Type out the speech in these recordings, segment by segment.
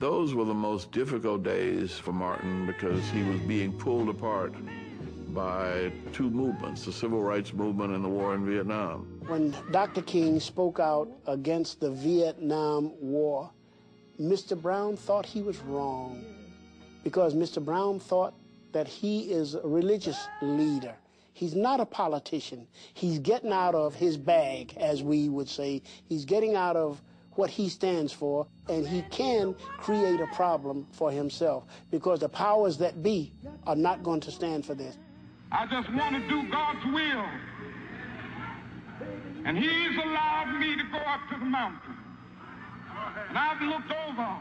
Those were the most difficult days for Martin because he was being pulled apart by two movements, the Civil Rights Movement and the war in Vietnam. When Dr. King spoke out against the Vietnam War, Mr. Brown thought he was wrong because Mr. Brown thought that he is a religious leader. He's not a politician. He's getting out of his bag, as we would say. He's getting out of what he stands for, and he can create a problem for himself because the powers that be are not going to stand for this. I just want to do God's will. And he's allowed me to go up to the mountain. And I've looked over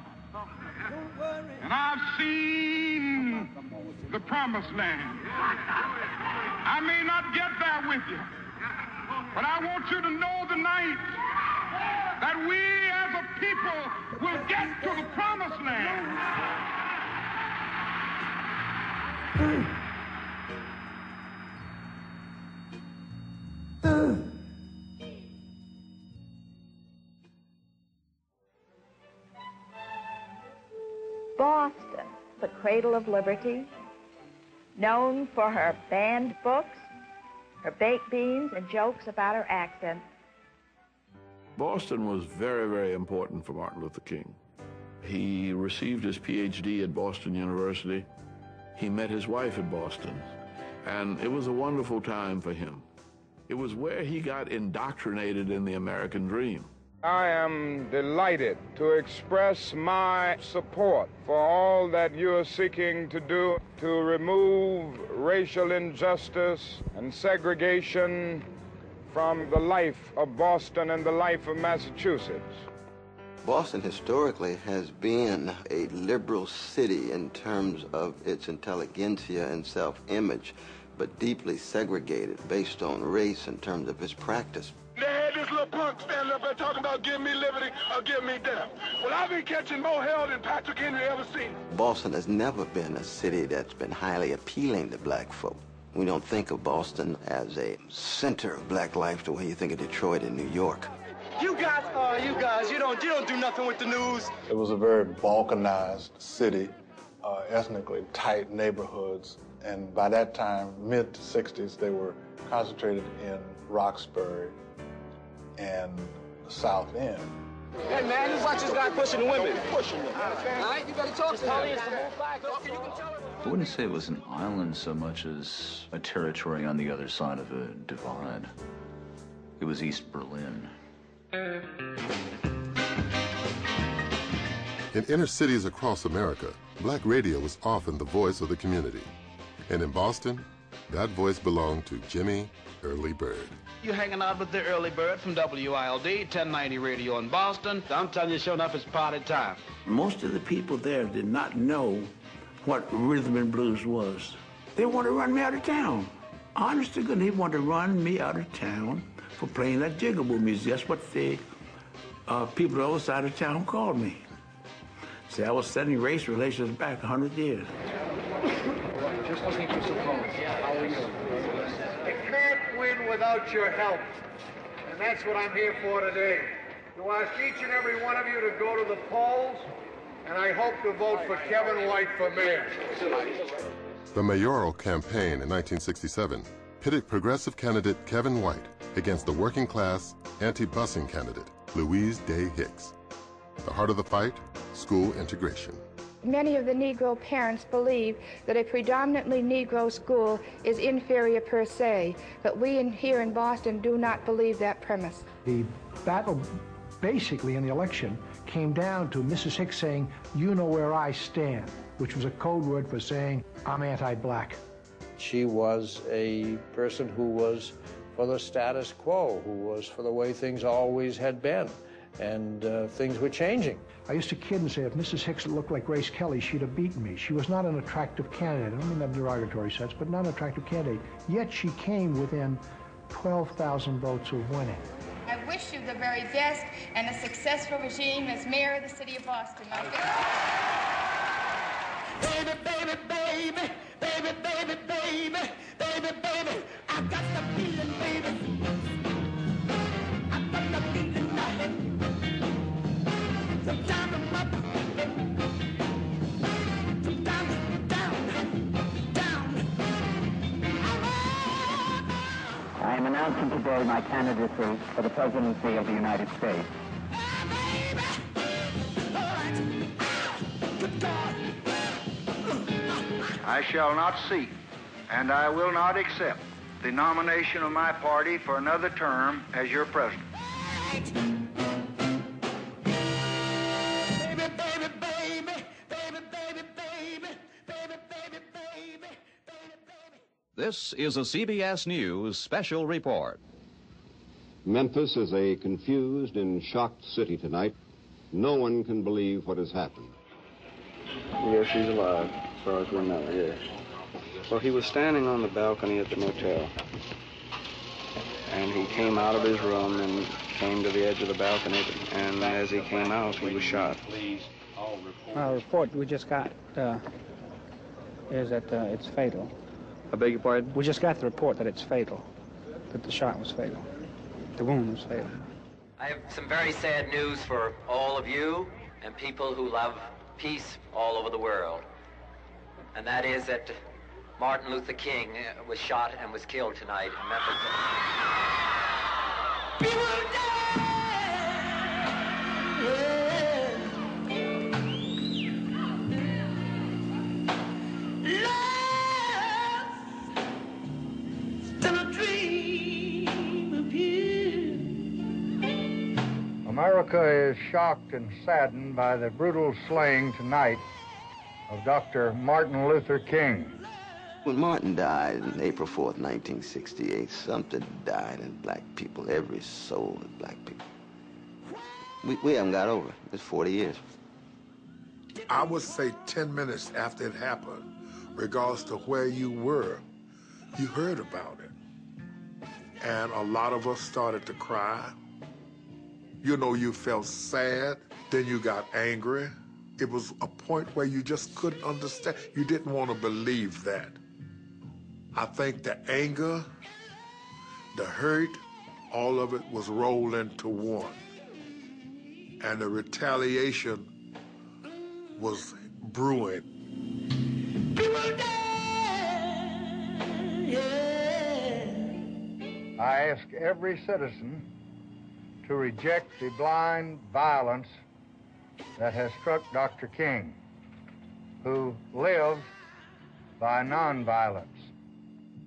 and I've seen the promised land. I may not get there with you, but I want you to know tonight that we as a people will get to the promised land. Boston, the cradle of liberty, known for her banned books, her baked beans, and jokes about her accent. Boston was very, very important for Martin Luther King. He received his PhD at Boston University. He met his wife at Boston, and it was a wonderful time for him. It was where he got indoctrinated in the American dream. I am delighted to express my support for all that you are seeking to do to remove racial injustice and segregation from the life of Boston and the life of Massachusetts. Boston historically has been a liberal city in terms of its intelligentsia and self-image, but deeply segregated based on race in terms of its practice. They had this little punk standing up there talking about give me liberty or give me death. Well, I've been catching more hell than Patrick Henry ever seen. Boston has never been a city that's been highly appealing to black folk. We don't think of Boston as a center of black life the way you think of Detroit and New York. You guys, you don't do nothing with the news. It was a very balkanized city, ethnically tight neighborhoods, and by that time, mid to 60s, they were concentrated in Roxbury and the South End. Hey man, you watch this guy pushing the women. Pushing them. All right, you better talk to him. I wouldn't say it was an island so much as a territory on the other side of a divide. It was East Berlin. In inner cities across America, black radio was often the voice of the community. And in Boston, that voice belonged to Jimmy Early Bird. You're hanging out with the Early Bird from WILD, 1090 radio in Boston. I'm telling you, sure enough, it's party time. Most of the people there did not know what rhythm and blues was. They wanted to run me out of town. Honest to goodness, they wanted to run me out of town for playing that jigaboo music. That's what the people on the other side of town called me. See, I was setting race relations back 100 years. Just looking for some comments. How are you? You can't win without your help. And that's what I'm here for today. To ask each and every one of you to go to the polls, and I hope to vote for Kevin White for mayor. The mayoral campaign in 1967 pitted progressive candidate Kevin White against the working class anti-busing candidate Louise Day Hicks. The heart of the fight, school integration. Many of the Negro parents believe that a predominantly Negro school is inferior per se, but we here in Boston do not believe that premise. The battle basically in the election came down to Mrs. Hicks saying, "You know where I stand," which was a code word for saying, "I'm anti-black." She was a person who was for the status quo, who was for the way things always had been, and things were changing. I used to kid and say if Mrs. Hicks looked like Grace Kelly, she'd have beaten me. She was not an attractive candidate. I don't mean that in a derogatory sense, but not an attractive candidate. Yet she came within 12,000 votes of winning. I wish you the very best and a successful regime as mayor of the city of Boston. Baby, baby, baby, baby, baby, baby, baby, baby, I got the feeling, baby. I got the feeling, nothing. Sometimes I'm up, I'm announcing today my candidacy for the presidency of the United States. I shall not seek, and I will not accept the nomination of my party for another term as your president. This is a CBS News special report. Memphis is a confused and shocked city tonight. No one can believe what has happened. Yes, he's alive, as far as we know, yes. Well, he was standing on the balcony at the motel, and he came out of his room and came to the edge of the balcony, and as he came out, he was shot. Our report we just got is that it's fatal. I beg your pardon? We just got the report that it's fatal, that the shot was fatal. The wound was fatal. I have some very sad news for all of you and people who love peace all over the world. And that is that Martin Luther King was shot and was killed tonight in Memphis. America is shocked and saddened by the brutal slaying tonight of Dr. Martin Luther King. When Martin died on April 4th, 1968, something died in black people, every soul in black people. We haven't got over it. It's 40 years. I would say 10 minutes after it happened, regardless to where you were, you heard about it. And a lot of us started to cry. You know, you felt sad, then you got angry. It was a point where you just couldn't understand. You didn't want to believe that. I think the anger, the hurt, all of it was rolled into one. And the retaliation was brewing. I ask every citizen to reject the blind violence that has struck Dr. King, who lived by nonviolence.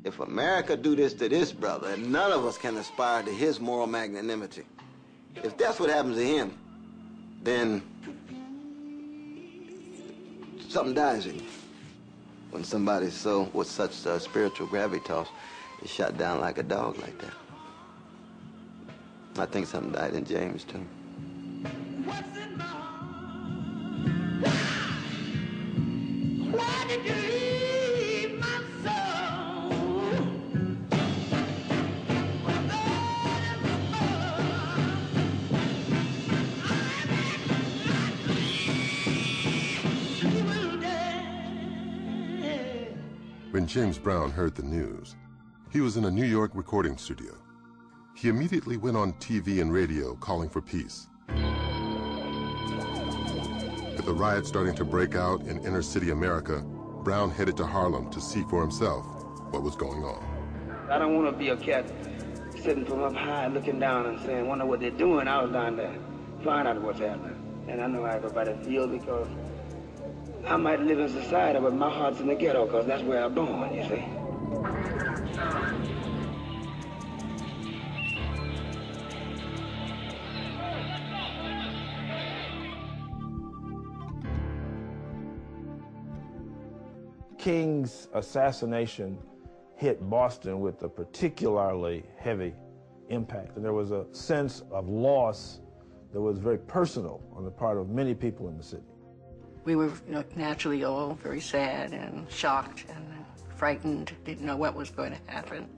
If America do this to this brother, none of us can aspire to his moral magnanimity. If that's what happens to him, then something dies in you. When somebody with such spiritual gravitas is shot down like a dog like that. I think something died in James, too. Why did you leave my soul? When James Brown heard the news, he was in a New York recording studio. He immediately went on TV and radio calling for peace. With the riots starting to break out in inner city America, Brown headed to Harlem to see for himself what was going on. I don't want to be a cat sitting from up high looking down and saying, wonder what they're doing. I was down there, find out what's happening. And I know how everybody feels because I might live in society, but my heart's in the ghetto because that's where I'm born, you see. King's assassination hit Boston with a particularly heavy impact. And there was a sense of loss that was very personal on the part of many people in the city. We were naturally all very sad and shocked and frightened, didn't know what was going to happen.